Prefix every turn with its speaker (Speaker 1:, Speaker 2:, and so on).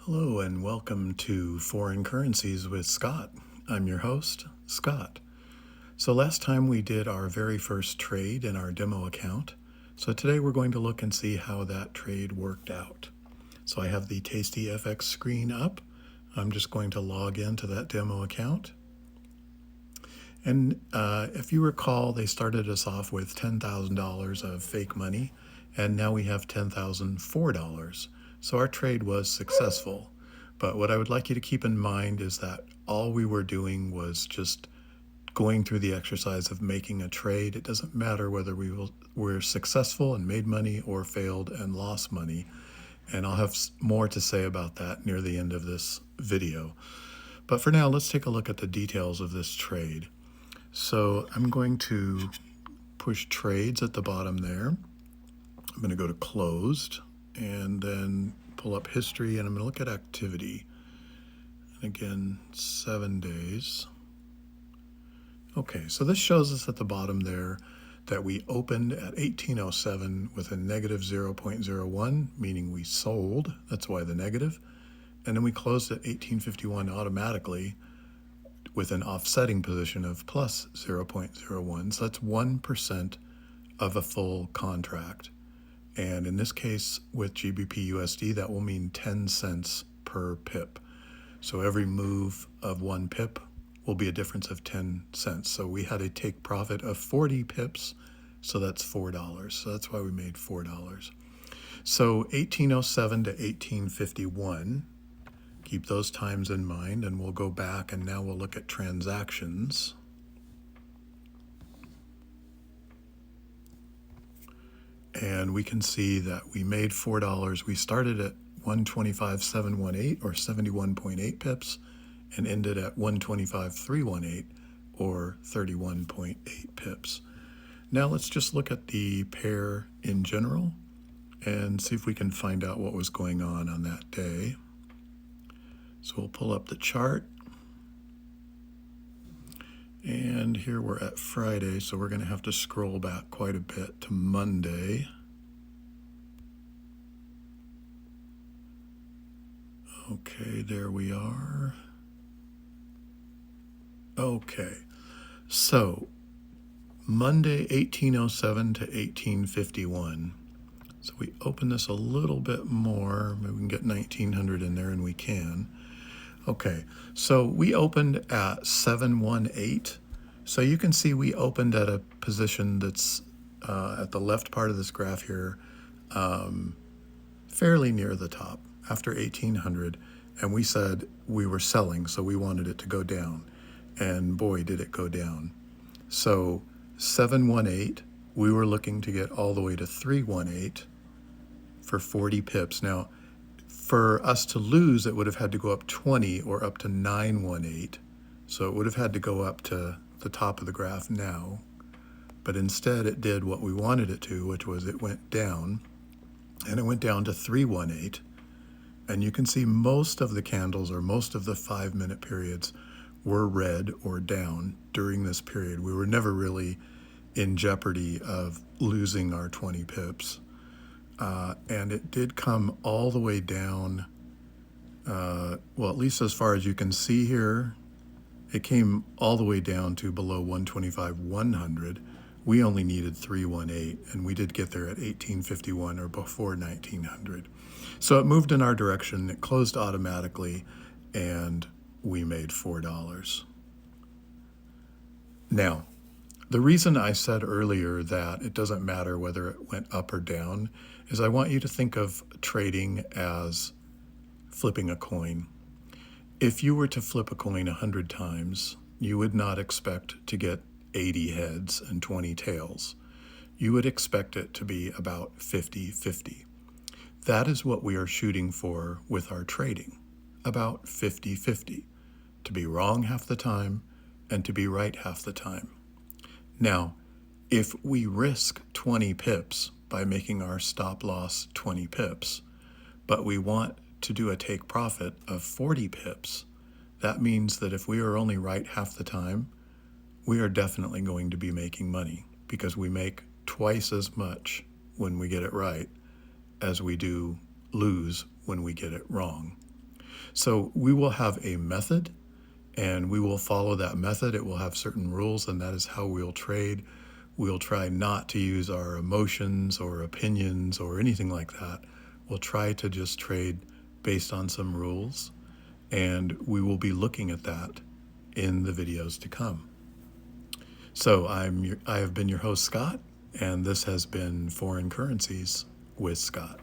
Speaker 1: Hello and welcome to Foreign Currencies with Scott. I'm your host, Scott. So last time we did our very first trade in our demo account. So today we're going to look and see how that trade worked out. So I have the Tasty FX screen up. I'm just going to log into that demo account. And if you recall, they started us off with $10,000 of fake money, and now we have $10,004. So our trade was successful. But what I would like you to keep in mind is that all we were doing was just going through the exercise of making a trade. It doesn't matter whether we were successful and made money or failed and lost money. And I'll have more to say about that near the end of this video. But for now, let's take a look at the details of this trade. So I'm going to push trades at the bottom there. I'm going to go to closed and then pull up history, and I'm going to look at activity. And again, 7 days. Okay, so this shows us at the bottom there that we opened at 1807 with a negative 0.01, meaning we sold. That's why the negative. And then we closed at 1851 automatically with an offsetting position of plus 0.01. So that's 1% of a full contract. And in this case, with GBP USD, that will mean 10 cents per pip. So every move of 1 pip will be a difference of 10 cents. So we had a take profit of 40 pips, so that's $4. So that's why we made $4. So 1807 to 1851, keep those times in mind, and we'll go back and now we'll look at transactions. And we can see that we made $4. We started at 125.718 or 71.8 pips and ended at 125.318 or 31.8 pips. Now let's just look at the pair in general and see if we can find out what was going on that day. So we'll pull up the chart. And here we're at Friday, so we're going to have to scroll back quite a bit to Monday. Okay, there we are. Okay, so Monday 1807 to 1851. So we open this a little bit more. Maybe we can get 1900 in there, and we can. Okay, so we opened at 718. So you can see we opened at a position that's at the left part of this graph here, fairly near the top after 1800. And we said we were selling, so we wanted it to go down. And boy, did it go down. So 718, we were looking to get all the way to 318 for 40 pips. Now, for us to lose, it would have had to go up 20 or up to 918. So it would have had to go up to the top of the graph now. But instead, it did what we wanted it to, which was it went down. And it went down to 318. And you can see most of the candles or most of the 5-minute periods were red or down during this period. We were never really in jeopardy of losing our 20 pips. And it did come all the way down, well, at least as far as you can see here, it came all the way down to below 125.100. We only needed 318, and we did get there at 1851 or before 1900. So it moved in our direction, it closed automatically, and we made $4. Now, the reason I said earlier that it doesn't matter whether it went up or down is I want you to think of trading as flipping a coin. If you were to flip a coin 100 times, you would not expect to get 80 heads and 20 tails. You would expect it to be about 50-50. That is what we are shooting for with our trading, about 50-50, to be wrong half the time and to be right half the time. Now, if we risk 20 pips by making our stop loss 20 pips, but we want to do a take profit of 40 pips, that means that if we are only right half the time, we are definitely going to be making money because we make twice as much when we get it right as we do lose when we get it wrong. So we will have a method and we will follow that method. It will have certain rules, and that is how we'll trade. We'll try not to use our emotions or opinions or anything like that. We'll try to just trade based on some rules, and we will be looking at that in the videos to come. So I have been your host, Scott, and this has been Foreign Currencies with Scott.